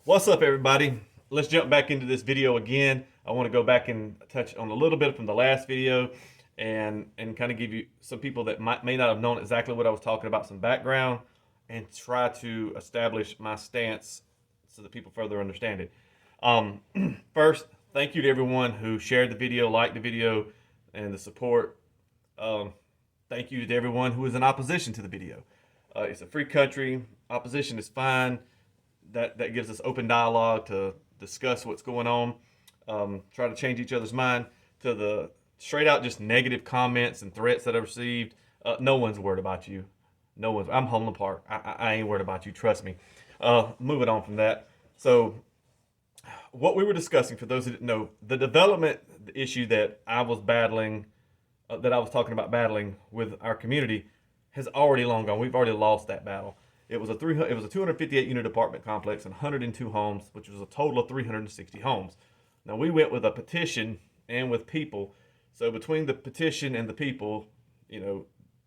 What's up, everybody? Let's jump back into this video again. I want to go back and touch on a little bit from the last video and kind of give you some people that may not have known exactly what I was talking about, some background, and try to establish my stance so that people further understand it. First, thank you to everyone who shared the video, liked the video, and the support. Thank you to everyone who is in opposition to the video. It's a free country. Opposition is fine. That gives us open dialogue to discuss what's going on, try to change each other's mind. To the straight out just negative comments and threats that I received, no one's worried about you. No one's. I'm Homeland Park. I ain't worried about you. Trust me. Moving on from that. So, what we were discussing, for those who didn't know, the development issue that I was battling, that I was talking about battling with our community, has already long gone. We've already lost that battle. It was a 258 unit apartment complex and 102 homes, which was a total of 360 homes. Now we went with a petition and with people. So between the petition and the people, it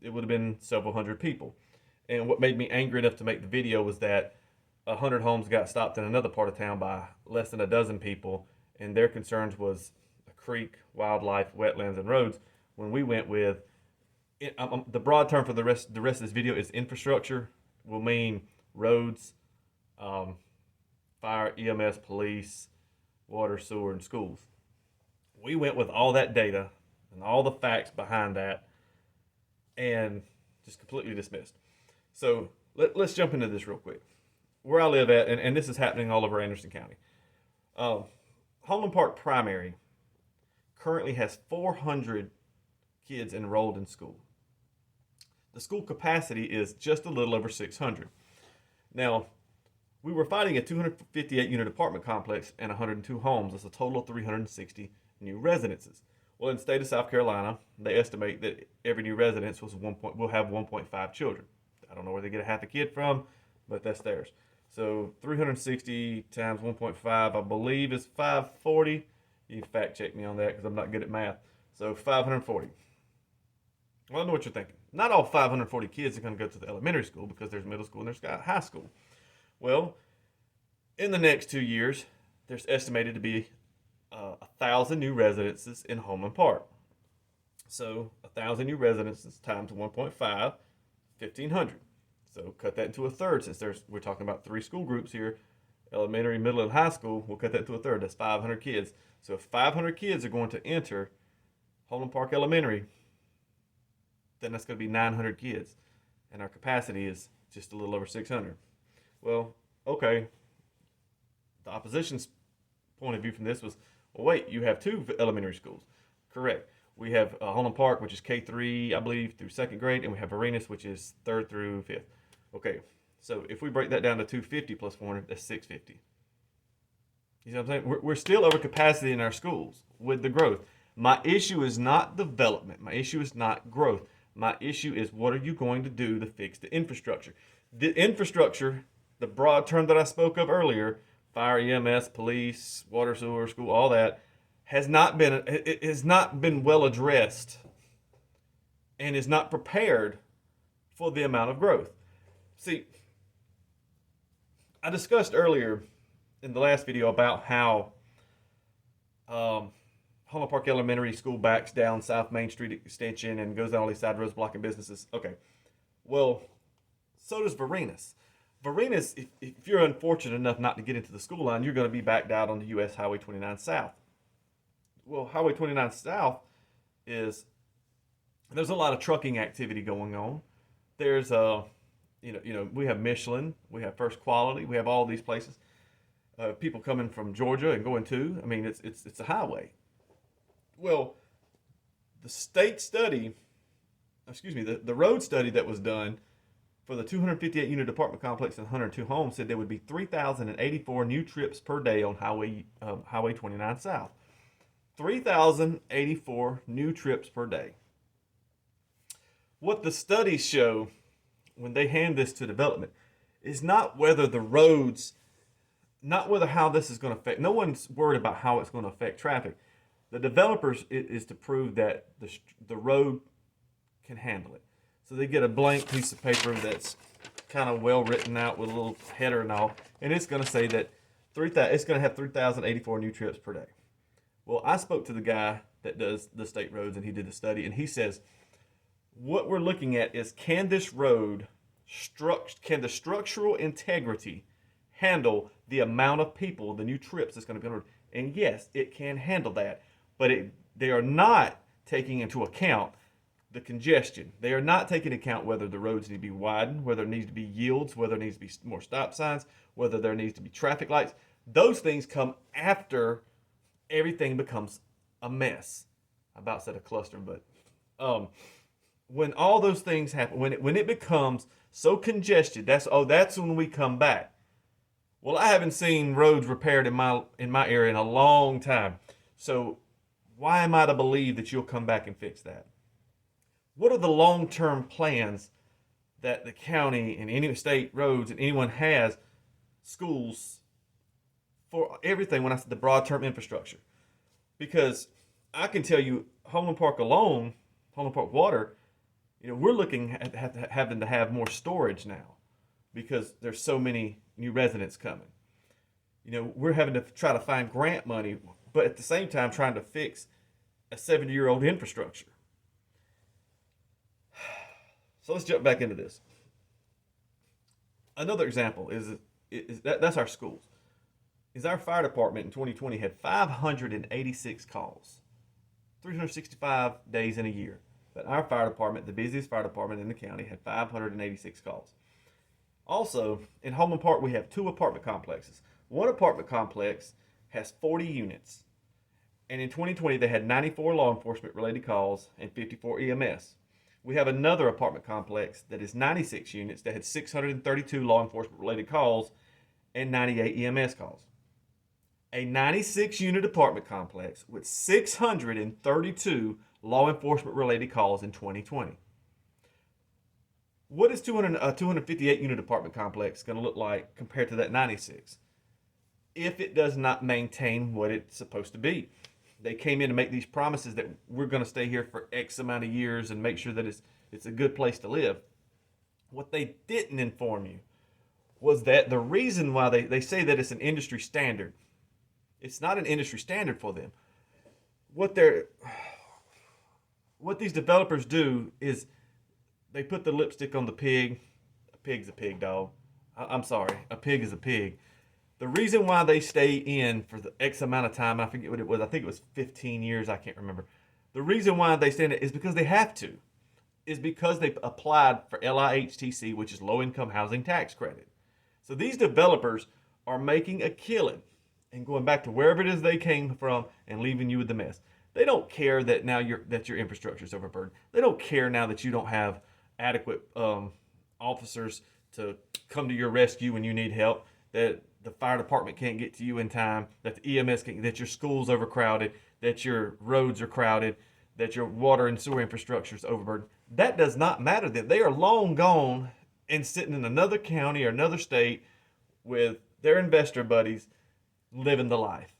would have been several hundred people. And what made me angry enough to make the video was that 100 homes got stopped in another part of town by less than a dozen people, and their concerns was a creek, wildlife, wetlands, and roads. When we went with the broad term for the rest of this video is infrastructure. Will mean roads, fire, EMS, police, water, sewer, and schools. We went with all that data and all the facts behind that and just completely dismissed. So let's jump into this real quick. Where I live at, and this is happening all over Anderson County. Homeland Park Primary currently has 400 kids enrolled in school. The school capacity is just a little over 600. Now, we were fighting a 258 unit apartment complex and 102 homes. That's a total of 360 new residences. Well, in the state of South Carolina, they estimate that every new residence will have 1.5 children. I don't know where they get a half a kid from, but that's theirs. So 360 times 1.5, I believe, is 540. You can fact check me on that because I'm not good at math. So 540. Well, I know what you're thinking. Not all 540 kids are going to go to the elementary school because there's middle school and there's high school. Well, in the next 2 years, there's estimated to be 1,000 new residences in Homeland Park. So 1,000 new residences times 1.5, 1,500. So cut that into a third, since we're talking about 3 school groups here, elementary, middle, and high school. We'll cut that to a third. That's 500 kids. So if 500 kids are going to enter Homeland Park Elementary, then that's going to be 900 kids. And our capacity is just a little over 600. Well, okay. The opposition's point of view from this was, well, wait, you have 2 elementary schools. Correct. We have Homeland Park, which is K3, I believe, through 2nd grade, and we have Arenas, which is 3rd through 5th. Okay, so if we break that down to 250 plus 400, that's 650. You see what I'm saying? We're still over capacity in our schools with the growth. My issue is not development. My issue is not growth. My issue is, what are you going to do to fix the infrastructure? The infrastructure, the broad term that I spoke of earlier, fire, EMS, police, water, sewer, school, all that, has not been well addressed and is not prepared for the amount of growth. See, I discussed earlier in the last video about how Homeland Park Elementary School backs down South Main Street Extension and goes down all these side roads blocking businesses. Okay, well, so does Varenas. Varenas, if you're unfortunate enough not to get into the school line, you're going to be backed out on the U.S. Highway 29 South. Well, Highway 29 South there's a lot of trucking activity going on. There's we have Michelin, we have First Quality, we have all these places. People coming from Georgia and going to. I mean, it's a highway. Well, the road study that was done for the 258 unit apartment complex and 102 homes said there would be 3,084 new trips per day on Highway 29 South. 3,084 new trips per day. What the studies show when they hand this to development is not whether how this is going to affect. No one's worried about how it's going to affect traffic. The developers is to prove that the road can handle it. So they get a blank piece of paper that's kind of well written out with a little header and all, and it's going to say that it's going to have 3,084 new trips per day. Well, I spoke to the guy that does the state roads, and he did the study, and he says what we're looking at is, can the structural integrity handle the amount of people, the new trips that's going to be on the road? And yes, it can handle that, but they are not taking into account the congestion. They are not taking into account whether the roads need to be widened, whether there needs to be yields, whether there needs to be more stop signs, whether there needs to be traffic lights. Those things come after everything becomes a mess. I about said a cluster, but when all those things happen, when it becomes so congested, that's when we come back. Well, I haven't seen roads repaired in my area in a long time. So why am I to believe that you'll come back and fix that? What are the long-term plans that the county and any state roads and anyone has, schools, for everything when I said the broad-term infrastructure? Because I can tell you, Homeland Park alone, Homeland Park Water, we're looking at having to have more storage now because there's so many new residents coming. We're having to try to find grant money, but at the same time trying to fix a 70-year-old infrastructure. So let's jump back into this. Another example is that's our schools. Is our fire department in 2020 had 586 calls, 365 days in a year. But our fire department, the busiest fire department in the county, had 586 calls. Also, in Homeland Park, we have 2 apartment complexes. One apartment complex has 40 units. And in 2020, they had 94 law enforcement related calls and 54 EMS. We have another apartment complex that is 96 units that had 632 law enforcement related calls and 98 EMS calls. A 96 unit apartment complex with 632 law enforcement related calls in 2020. What is a 258 unit apartment complex going to look like compared to that 96 if it does not maintain what it's supposed to be? They came in to make these promises that we're going to stay here for X amount of years and make sure that it's a good place to live. What they didn't inform you was that the reason why they say that it's an industry standard, it's not an industry standard for them. What these developers do is they put the lipstick on the pig. A pig's a pig, dog. I'm sorry, a pig is a pig. The reason why they stay in for the X amount of time, I forget what it was, I think it was 15 years, I can't remember. The reason why they stay in it is because they have to. Is because they applied for LIHTC, which is low income housing tax credit. So these developers are making a killing and going back to wherever it is they came from and leaving you with the mess. They don't care that now your infrastructure is overburdened. They don't care now that you don't have adequate officers to come to your rescue when you need help, that the fire department can't get to you in time, that the EMS can't, that your school's overcrowded, that your roads are crowded, that your water and sewer infrastructure is overburdened. That does not matter to them. They are long gone and sitting in another county or another state with their investor buddies living the life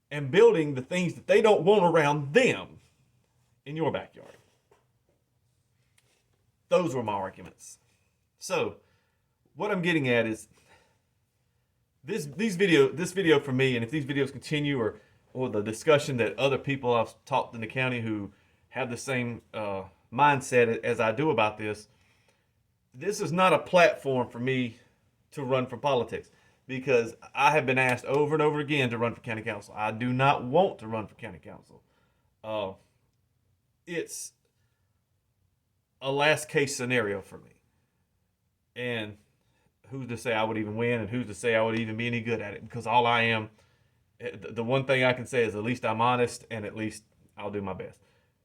and building the things that they don't want around them in your backyard. Those were my arguments. So what I'm getting at is this video for me, and if these videos continue or the discussion that other people I've talked in the county who have the same mindset as I do about this is not a platform for me to run for politics, because I have been asked over and over again to run for county council. I do not want to run for county council. It's a last case scenario for me. And who's to say I would even win, and who's to say I would even be any good at it? Because all I am, the one thing I can say is at least I'm honest, and at least I'll do my best.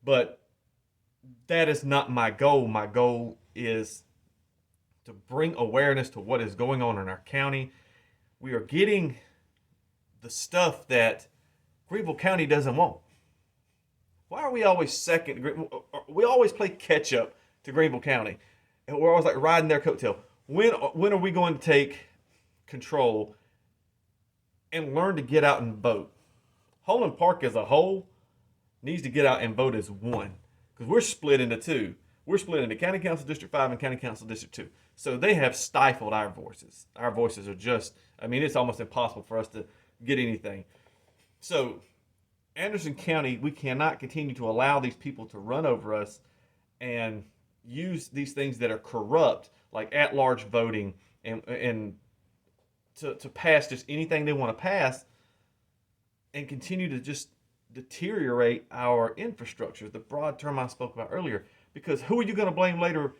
But that is not my goal. My goal is to bring awareness to what is going on in our county. We are getting the stuff that Greenville County doesn't want. Why are we always second? We always play catch up to Greenville County, and we're always like riding their coattail. When are we going to take control and learn to get out and vote? Homeland Park as a whole needs to get out and vote as one, because we're split into two. We're split into County Council District 5 and County Council District 2. So they have stifled our voices. Our voices are just, I mean, it's almost impossible for us to get anything. So Anderson County, we cannot continue to allow these people to run over us and use these things that are corrupt, like at-large voting, and to pass just anything they want to pass, and continue to just deteriorate our infrastructure, the broad term I spoke about earlier. Because who are you going to blame later,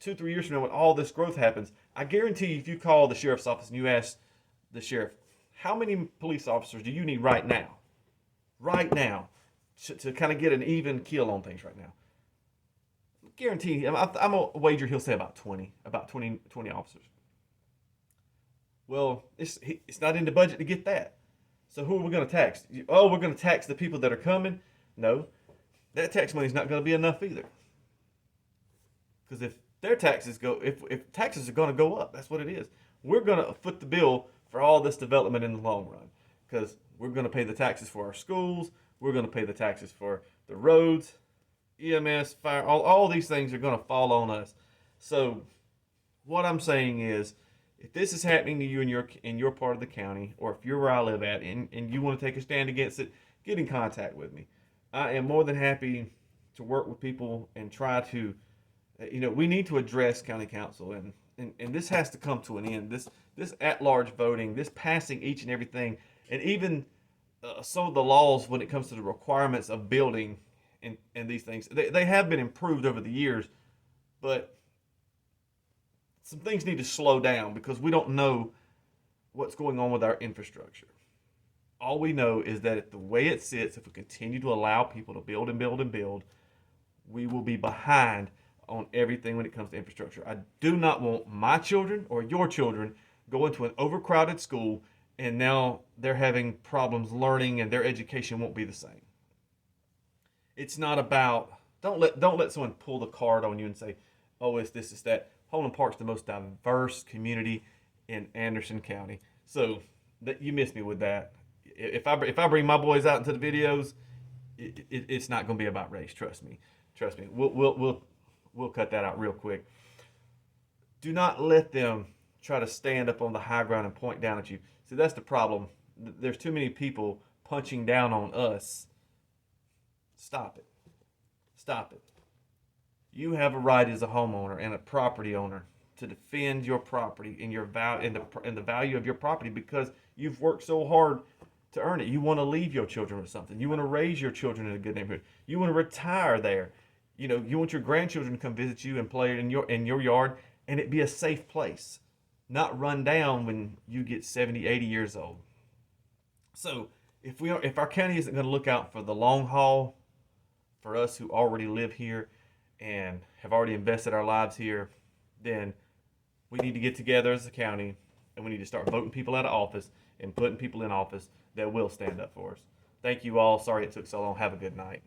2-3 years from now, when all this growth happens? I guarantee you, if you call the sheriff's office and you ask the sheriff, how many police officers do you need right now? Right now, to kind of get an even keel on things right now. Guarantee, I'm going to wager he'll say about 20 officers. Well, it's not in the budget to get that. So who are we going to tax? Oh, we're going to tax the people that are coming? No, that tax money is not going to be enough either. Because if their taxes go, if taxes are going to go up, that's what it is. We're going to foot the bill for all this development in the long run. Because we're going to pay the taxes for our schools. We're going to pay the taxes for the roads, EMS, fire. All these things are going to fall on us. So what I'm saying is, if this is happening to you in your part of the county, or if you're where I live at, and you want to take a stand against it, get in contact with me. I am more than happy to work with people and try to, we need to address county council, and this has to come to an end. This at-large voting, this passing each and everything, and even some of the laws when it comes to the requirements of building and these things, they have been improved over the years, but some things need to slow down because we don't know what's going on with our infrastructure. All we know is that the way it sits, if we continue to allow people to build and build and build, we will be behind on everything when it comes to infrastructure. I do not want my children or your children go into an overcrowded school and now they're having problems learning and their education won't be the same. It's not about, don't let someone pull the card on you and say, oh, it's this, it's that. Homeland Park's the most diverse community in Anderson County. So that you missed me with that. If I bring my boys out into the videos, it's not going to be about race. Trust me. We'll cut that out real quick. Do not let them try to stand up on the high ground and point down at you. See, that's the problem. There's too many people punching down on us. Stop it. Stop it. You have a right as a homeowner and a property owner to defend your property and the value of your property because you've worked so hard to earn it. You want to leave your children with something. You want to raise your children in a good neighborhood. You want to retire there. You want your grandchildren to come visit you and play in your yard and it be a safe place, not run down when you get 70, 80 years old. So if our county isn't going to look out for the long haul for us who already live here and have already invested our lives here, then we need to get together as a county and we need to start voting people out of office and putting people in office that will stand up for us. Thank you all. Sorry it took so long. Have a good night.